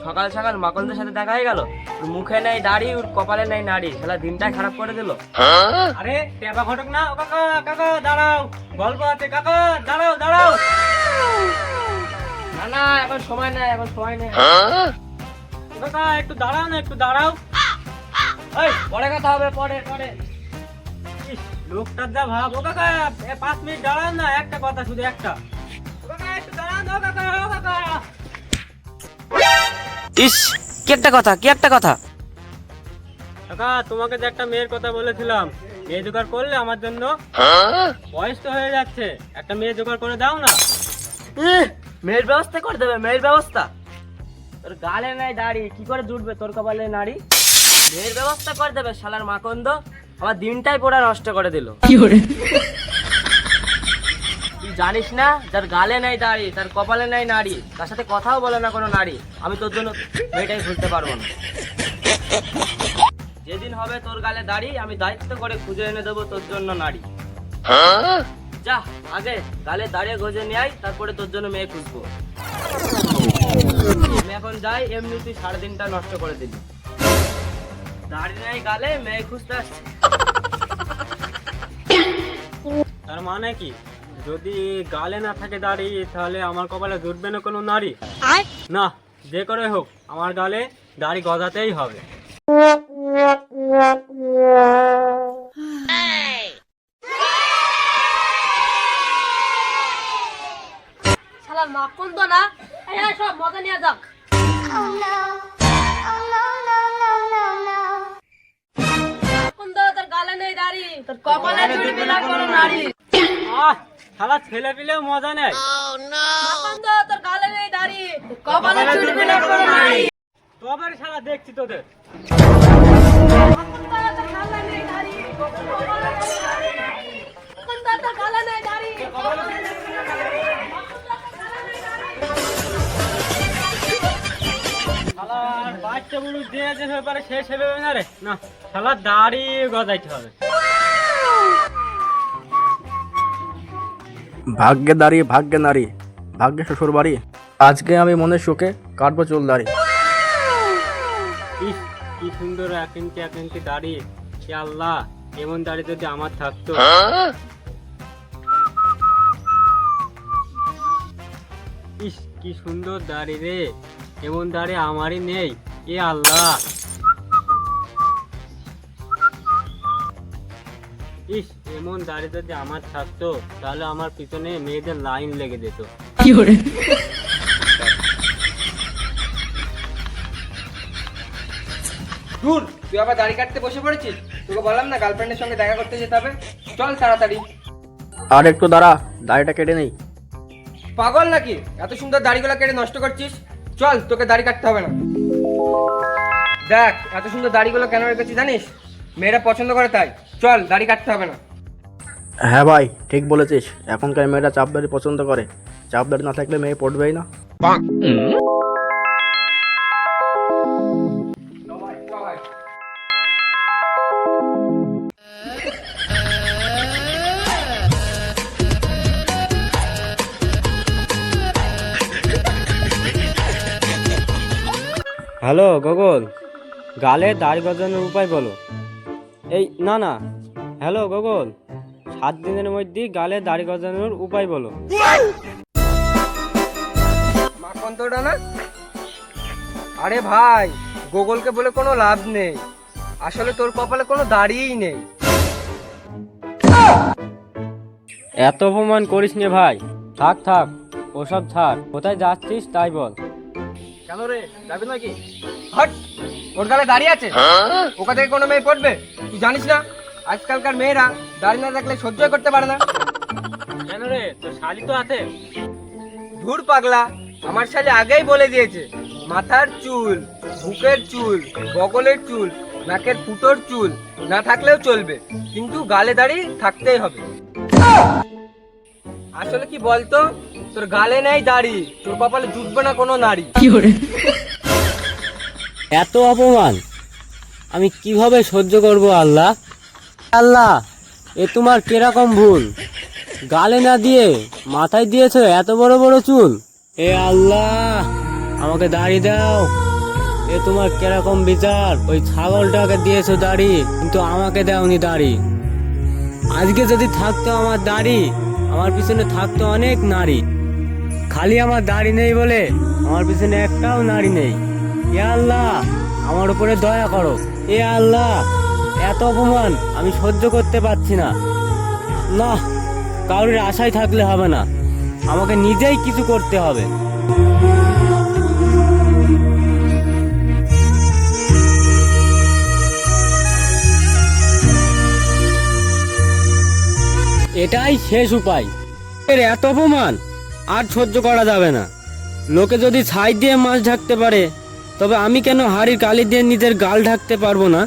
সকাল সকাল মাকলদের সাথে দেখা হয়ে গেল। মুখে নেই দাড়ি, ওর কপালে নেই নাড়ি, শালা দিনটাই খারাপ করে দিল। আরে টেপা ঘটক না? ও কাকা, কাকা দাঁড়াও, গল্প আছে কাকা, দাঁড়াও দাঁড়াও। না না, এখন সময় নাই, এখন সময় নেই। ও কাকা একটু দাঁড়াও না, একটু দাঁড়াও। এই পরে কথা হবে, পরে পরে। ইস, লোকটার যা ভাব। ও কাকা 5 মিনিট দাঁড়াও না, একটা কথা, শুধু একটা। ও কাকা একটু দাঁড়াও না, ও কাকা, ও কাকা। ইস, কি একটা কথা, কি একটা কথা। কাকা তোমাকে যে একটা মেয়ের কথা বলেছিলাম, মেয়ে জোগাড় করলে আমার জন্য? বয়স তো হয়ে যাচ্ছে, একটা মেয়ে জোগাড় করে দাও না। মেয়ের ব্যবস্থা করে দেবে, মেয়ের ব্যবস্থা? তোর গালে নাই দাড়ি, কি করে জুটবে তোর কপালে নাড়ি? মেয়ের ব্যবস্থা করে দেবে শালার মাকন্দ, আমার দিনটাই পুরো নষ্ট করে দিল। তুই জানিস না, যার গালে নাই দাড়ি, তার কপালে নাই নাড়ি, তার সাথে কথাও বলে না কোনো নারী। আমি তোর জন্য মেয়েটাই খুঁজতে পারবো না। যেদিন হবে তোর গালে দাড়ি, আমি দায়িত্ব করে খুঁজে এনে দেবো তোর জন্য নারী। যা আগে গালে দাঁড়িয়ে গজে নিয়ে আয়, তারপরে তোর জন্য মেয়ে খুঁজবো। আমি এখন যাই, এমনি তুই সারাদিনটা নষ্ট করে দিলি। দাড়ি নাই গালে, মেয়ে খুঁজতে আসছি। তার মানে কি, যদি গালে না থাকে দাড়ি, তাহলে আমার কপালে জুটবে না কোনো নারী? না, যে করে হোক আমার গালে দাড়ি গজাতেই হবে। শালা মাখন তো না, এই সব মজা নিয়ে যাক। মাখন তো তোর গালে নেই দাড়ি, তোর কপালে জুটবে না কোনো নারী। শালা ছেলে পিলেও মজা নেই। মাখন তো তোর গালে নেই দাড়ি, তোর কপালে জুটবে না কোনো নারী। তবে শালা দেখছি তোদের। মাখন তো তোর গালে নেই দাড়ি, তোর কপালে জুটবে না নারী। মাখন তো তোর গালে নেই দাড়ি, তোর কপালে জুটবে না নারী। শালার বাচ্চা বুড়ো যে যে ব্যাপারে শেষ হবে না রে। না, শালা দাড়ি গজাইতে হবে। ভাগ্যে দাঁড়িয়ে ভাগ্যে নারী, ভাগ্যে শ্বশুর বাড়ি। আজকে আমি মনের সুখে কাটবো চুল দাড়ি। ইস, কি সুন্দর 1 ইঞ্চি 1 ইঞ্চি দাড়ি। হে আল্লাহ, এমন দাড়ি যদি আমার থাকতো। ইস, কি সুন্দর দাড়ি রে, এমন দাড়ি আমারই নেই। এ আল্লাহ, ইস, এমন দাড়ি যদি আমার থাকতো, তাহলে আমার পিছনে মেয়েদের লাইন লেগে যেত। দূর, তুই আবার দাড়ি কাটতে বসে পড়েছিস? তোকে বললাম না গার্লফ্রেন্ডের সঙ্গে দেখা করতে যেতে হবে। চল তাড়াতাড়ি। আর একটু দাঁড়া, দাড়িটা কেটে নেই। পাগল নাকি? এত সুন্দর দাড়িগুলো কেটে নষ্ট করছিস। চল, তোকে দাড়ি কাটতে হবে না। দেখ, এত সুন্দর দাড়িগুলো কেন রেখেছিস জানিস? মেয়েরা পছন্দ করে তাই। চল, দাড়ি কাটতে হবে না। হ্যাঁ ভাই, ঠিক বলেছিস। এখনকার মেয়েরা চাপ দাড়ি পছন্দ করে। চাপ দাড়ি না থাকলে মেয়ে পড়বেই না। হ্যালো গুগল, গালে দাড়ি গজানোর উপায় বলো। এই না না, হ্যালো গুগল, 7 দিনের মধ্যে গালে দাড়ি গজানোর উপায় বলো। মাখনতোটা না? আরে ভাই, গুগলকে বলে কোনো লাভ নেই। আসলে তোর কপালে কোনো দাড়িই নেই। এত অপমান করিস নে ভাই, থাক থাক, ওসব ছাড়। কোথায় যাচ্ছিস তাই বল। কেন রে, যাবি নাকি? হট, ওর গালে দাঁড়িয়ে আছে, ওকা থেকে কোনো মেয়ে পড়বে? তুই জানিস না আজকালকার মেয়েরা দাড়ি না থাকলে সহ্য করতে পারে না? কেন রে, তোর শালি তো আছে। ধুর পাগলা, আমার শালি আগেই বলে দিয়েছে, মাথার চুল, বুকের চুল, বগলের চুল, নাকের ফুটোর চুল না থাকলেও চলবে, কিন্তু গালে দাড়ি থাকতেই হবে। আসলে কি বলতো, তোর গালে নেই দাড়ি, তোর কপালে জুটবে না কোনো নারী। এত অপমান আমি কিভাবে সহ্য করব? আল্লাহ আল্লাহ, এ তোমার কিরকম ভুল? গালে না দিয়ে মাথায় দিয়েছো এত বড় বড় চুল। এ আল্লাহ, আমাকে দাড়ি দাও। এ তোমার কিরকম বিচার? ওই ছাগলটাকে দিয়েছো দাড়ি, কিন্তু আমাকে দেওনি দাড়ি। আজকে যদি থাকতো আমার দাড়ি, আমার পিছনে থাকতো অনেক নারী। খালি আমার দাড়ি নেই বলে আমার পিছনে একটাও নারী নেই। এ আল্লাহ, আমার উপরে দয়া করো। এ আল্লাহ, এত অপমান আমি সহ্য করতে পারছি না। না, কারোর আশায় থাকলে হবে না, আমাকে নিজেই কিছু করতে হবে। এটাই শেষ উপায়। এর এত অপমান আর সহ্য করা যাবে না। লোকে যদি ছাই দিয়ে মাছ ঢাকতে পারে, তবে আমি কেন হাড়ির কালি দিয়ে নিজের গাল ঢাকতে পারবো না?